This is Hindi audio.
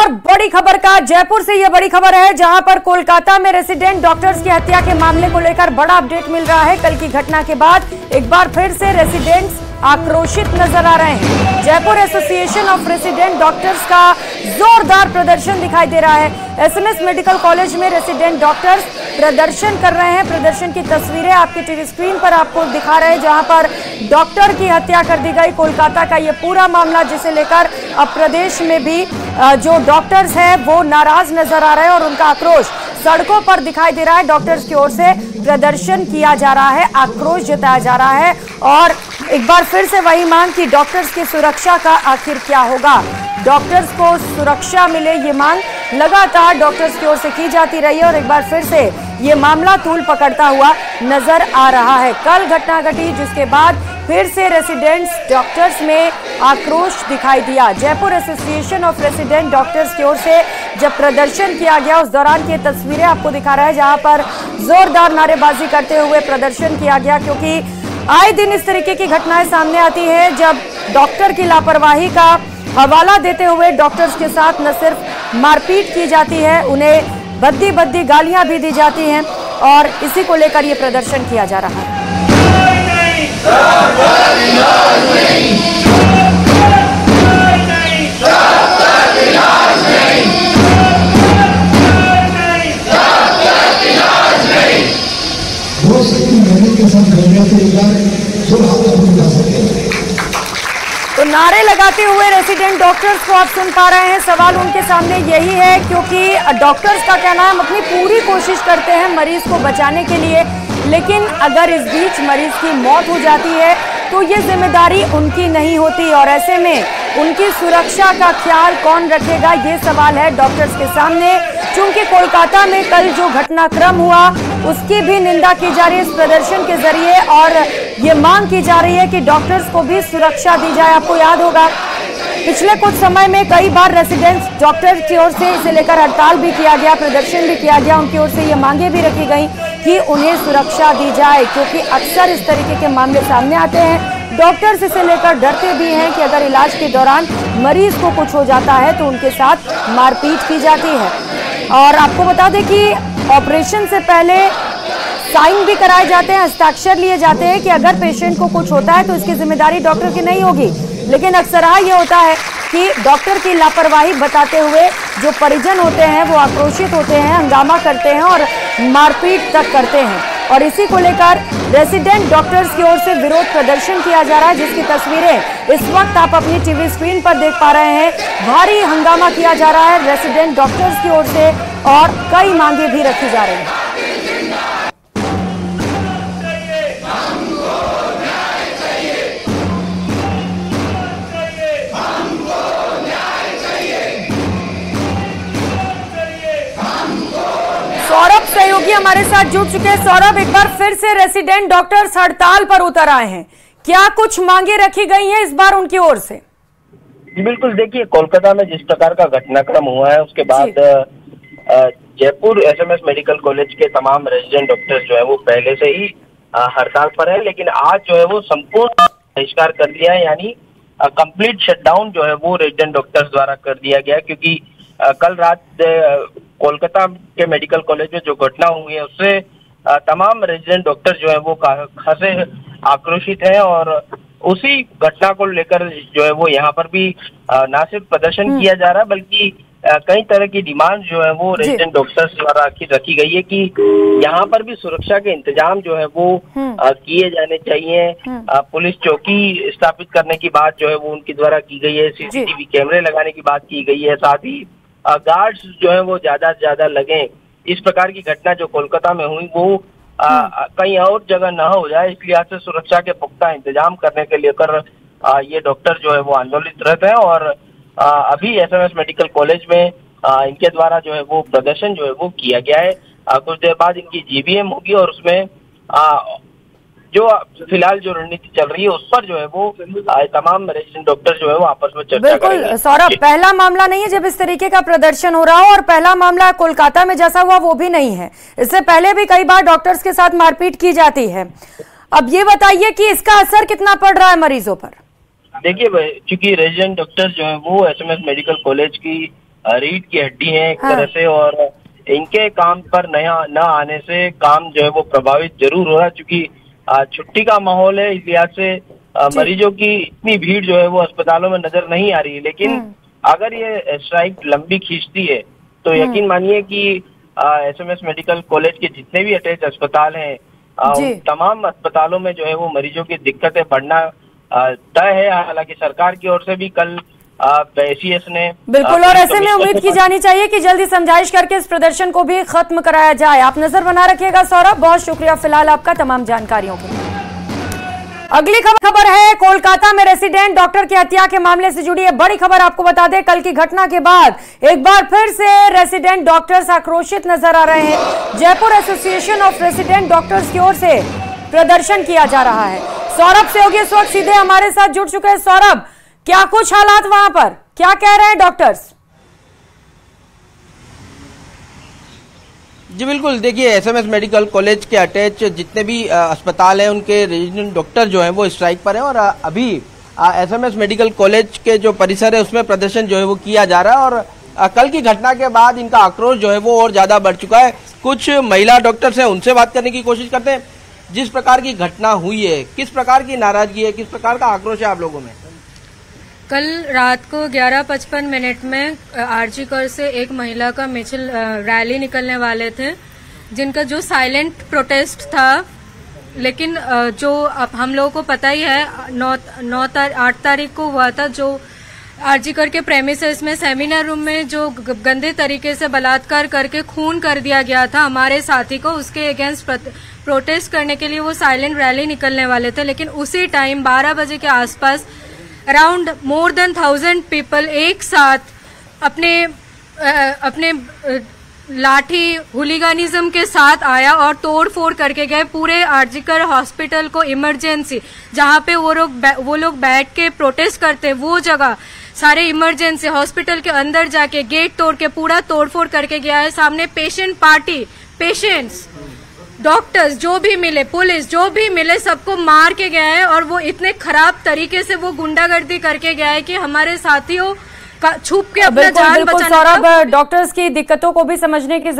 और बड़ी खबर का जयपुर से यह बड़ी खबर है, जहां पर कोलकाता में रेसिडेंट डॉक्टर्स की हत्या के मामले को लेकर बड़ा अपडेट मिल रहा है। कल की घटना के बाद एक बार फिर से रेसिडेंट्स आक्रोशित नजर आ रहे हैं। Jaipur association of resident doctors का जोरदार प्रदर्शन दिखाई दे रहा है। एसएमएस मेडिकल कॉलेज में रेसिडेंट डॉक्टर्स प्रदर्शन कर रहे हैं। प्रदर्शन की तस्वीरें आपके टीवी स्क्रीन पर आपको दिखा रहे हैं, जहां पर डॉक्टर की हत्या कर दी गई। कोलकाता का ये पूरा मामला, जिसे लेकर अब प्रदेश में भी जो डॉक्टर्स हैं वो नाराज नजर आ रहे हैं और उनका आक्रोश सड़कों पर दिखाई दे रहा है। डॉक्टर्स की ओर से प्रदर्शन किया जा रहा है, आक्रोश जताया जा रहा है और एक बार फिर से वही मांग कि डॉक्टर्स की सुरक्षा का आखिर क्या होगा। डॉक्टर्स को सुरक्षा मिले, ये मांग लगातार डॉक्टर्स की ओर से की जाती रही है और एक बार फिर से ये मामला तूल पकड़ता हुआ नजर आ रहा है। कल घटना घटी, जिसके बाद फिर से रेसिडेंट्स डॉक्टर्स में आक्रोश दिखाई दिया। Jaipur association of resident doctors की ओर से जब प्रदर्शन किया गया, उस दौरान की तस्वीरें आपको दिखा रहा है, जहां पर जोरदार नारेबाजी करते हुए प्रदर्शन किया गया, क्योंकि आए दिन इस तरीके की घटनाएं सामने आती है जब डॉक्टर की लापरवाही का हवाला देते हुए डॉक्टर्स के साथ न सिर्फ मारपीट की जाती है, उन्हें भद्दी गालियां भी दी जाती हैं और इसी को लेकर यह प्रदर्शन किया जा रहा है। तो नारे लगाते हुए रेसिडेंट डॉक्टर्स को आप सुन पा रहे हैं। सवाल उनके सामने यही है, क्योंकि डॉक्टर्स का कहना है हम अपनी पूरी कोशिश करते हैं मरीज को बचाने के लिए, लेकिन अगर इस बीच मरीज की मौत हो जाती है तो ये जिम्मेदारी उनकी नहीं होती और ऐसे में उनकी सुरक्षा का ख्याल कौन रखेगा, ये सवाल है डॉक्टर्स के सामने। चूंकि कोलकाता में कल जो घटनाक्रम हुआ उसकी भी निंदा की जा रही है इस प्रदर्शन के जरिए और ये मांग की जा रही है कि डॉक्टर्स को भी सुरक्षा दी जाए। आपको याद होगा पिछले कुछ समय में कई बार रेसिडेंट्स डॉक्टर की ओर से इसे लेकर हड़ताल भी किया गया, प्रदर्शन भी किया गया, उनकी ओर से ये मांगे भी रखी गई कि उन्हें सुरक्षा दी जाए, क्योंकि अक्सर इस तरीके के मामले सामने आते हैं। डॉक्टर्स इसे लेकर डरते भी हैं कि अगर इलाज के दौरान मरीज को कुछ हो जाता है तो उनके साथ मारपीट की जाती है। और आपको बता दें कि ऑपरेशन से पहले साइन भी कराए जाते हैं, हस्ताक्षर लिए जाते हैं कि अगर पेशेंट को कुछ होता है तो इसकी जिम्मेदारी डॉक्टर की नहीं होगी, लेकिन अक्सर ये होता है कि डॉक्टर की लापरवाही बताते हुए जो परिजन होते हैं वो आक्रोशित होते हैं, हंगामा करते हैं और मारपीट तक करते हैं। और इसी को लेकर रेसिडेंट डॉक्टर्स की ओर से विरोध प्रदर्शन किया जा रहा है, जिसकी तस्वीरें इस वक्त आप अपनी टीवी स्क्रीन पर देख पा रहे हैं। भारी हंगामा किया जा रहा है रेसिडेंट डॉक्टर्स की ओर से और कई मांगे भी रखी जा रही हैं। सौरभ सहयोगी हमारे साथ जुड़ चुके हैं। सौरभ, एक बार फिर से रेसिडेंट डॉक्टर्स हड़ताल पर उतर आए हैं, क्या कुछ मांगे रखी गई हैं इस बार उनकी ओर से? जी बिल्कुल, देखिए कोलकाता में जिस प्रकार का घटनाक्रम हुआ है उसके बाद जयपुर एसएमएस मेडिकल कॉलेज के तमाम रेजिडेंट डॉक्टर्स जो है वो पहले से ही हड़ताल पर है, लेकिन आज जो है वो संपूर्ण बहिष्कार कर दिया है, यानी कंप्लीट शटडाउन जो है वो रेजिडेंट डॉक्टर्स द्वारा कर दिया गया, क्योंकि कल रात कोलकाता के मेडिकल कॉलेज में जो घटना हुई है उससे तमाम रेजिडेंट डॉक्टर जो है वो खासे आक्रोशित हैं और उसी घटना को लेकर जो है वो यहाँ पर भी ना सिर्फ प्रदर्शन किया जा रहा है बल्कि कई तरह की डिमांड जो है वो रेजिडेंट डॉक्टर्स द्वारा रखी गई है कि यहाँ पर भी सुरक्षा के इंतजाम जो है वो किए जाने चाहिए। पुलिस चौकी स्थापित करने की बात जो है वो उनके द्वारा की गई है, सीसीटीवी कैमरे लगाने की बात की गई है, साथ ही गार्ड्स जो है वो ज्यादा से ज्यादा लगे। इस प्रकार की घटना जो कोलकाता में हुई वो कहीं और जगह न हो जाए, इसलिए आज से सुरक्षा के पुख्ता इंतजाम करने के लेकर ये डॉक्टर जो है वो आंदोलित रहते हैं और अभी एसएमएस मेडिकल कॉलेज में इनके द्वारा जो है वो प्रदर्शन जो है वो किया गया है। कुछ देर बाद इनकी जीबीएम होगी और उसमें जो फिलहाल जो रणनीति चल रही है उस पर जो है वो तमाम रेजिडेंट डॉक्टर जो है वो आपस में चर्चा करेंगे। बिल्कुल सौरभ, पहला मामला नहीं है जब इस तरीके का प्रदर्शन हो रहा हो और पहला मामला कोलकाता में जैसा हुआ वो भी नहीं है, इससे पहले भी कई बार डॉक्टर्स के साथ मारपीट की जाती है। अब ये बताइए कि इसका असर कितना पड़ रहा है मरीजों पर? देखिए, चूंकि रेजिडेंट डॉक्टर जो है वो एसएमएस मेडिकल कॉलेज की रीढ़ की हड्डी हैं एक तरह से, और इनके काम पर न आने से काम जो है वो प्रभावित जरूर हो रहा है, क्योंकि छुट्टी का माहौल है। इस लिहाज से मरीजों की इतनी भीड़ जो है वो अस्पतालों में नजर नहीं आ रही है। लेकिन अगर ये स्ट्राइक लंबी खींचती है तो यकीन मानिए कि एसएमएस मेडिकल कॉलेज के जितने भी अटैच अस्पताल हैं तमाम अस्पतालों में जो है वो मरीजों की दिक्कतें बढ़ना तय है। हालांकि सरकार की ओर से भी कल एसीएस ने बिल्कुल, और ऐसे में उम्मीद की जानी चाहिए कि जल्दी समझाइश करके इस प्रदर्शन को भी खत्म कराया जाए। आप नजर बना रखिएगा सौरभ, बहुत शुक्रिया फिलहाल आपका तमाम जानकारियों के लिए। अगली खबर है कोलकाता में रेसिडेंट डॉक्टर की हत्या के मामले से जुड़ी है बड़ी खबर। आपको बता दें, कल की घटना के बाद एक बार फिर से रेसिडेंट डॉक्टर्स आक्रोशित नजर आ रहे हैं। Jaipur association of resident doctors की ओर से प्रदर्शन किया जा रहा है। सौरभ सहयोगी इस वक्त सीधे हमारे साथ जुड़ चुके हैं। सौरभ, क्या कुछ हालात वहां पर, क्या कह रहे हैं डॉक्टर्स? जी बिल्कुल, देखिए एसएमएस मेडिकल कॉलेज के अटैच जितने भी अस्पताल हैं उनके रेजिडेंट डॉक्टर जो हैं वो स्ट्राइक पर हैं, और अभी एसएमएस मेडिकल कॉलेज के जो परिसर है उसमें प्रदर्शन जो है वो किया जा रहा है। और कल की घटना के बाद इनका आक्रोश जो है वो और ज्यादा बढ़ चुका है। कुछ महिला डॉक्टर्स हैं, उनसे बात करने की कोशिश करते हैं। जिस प्रकार की घटना हुई है, किस प्रकार की नाराजगी है, किस प्रकार का आक्रोश है आप लोगों में? कल रात को 11:55 में आरजीकर से एक महिला का मिছিল रैली निकलने वाले थे, जिनका जो साइलेंट प्रोटेस्ट था। लेकिन जो अब हम लोगों को पता ही है 8 तारीख को हुआ था, जो आरजीकर के प्रेमिसेस में सेमिनार रूम में जो गंदे तरीके से बलात्कार करके खून कर दिया गया था हमारे साथी को, उसके अगेंस्ट प्रोटेस्ट करने के लिए वो साइलेंट रैली निकलने वाले थे। लेकिन उसी टाइम 12 बजे के आसपास अराउंड मोर देन 1000 पीपल एक साथ अपने लाठी हुलिगानिज्म के साथ आया और तोड़ फोड़ करके गए पूरे आरजीकर हॉस्पिटल को। इमरजेंसी जहां पे वो लोग बैठ के प्रोटेस्ट करते, वो जगह सारे इमरजेंसी हॉस्पिटल के अंदर जाके गेट तोड़ के पूरा तोड़फोड़ करके गया है। सामने पेशेंट पार्टी, पेशेंट्स, डॉक्टर्स जो भी मिले, पुलिस जो भी मिले, सबको मार के गया है। और वो इतने खराब तरीके से वो गुंडागर्दी करके गया है कि हमारे साथियों का छुप के अपना जान बचाने। सौरभ, डॉक्टर्स की दिक्कतों को भी समझने की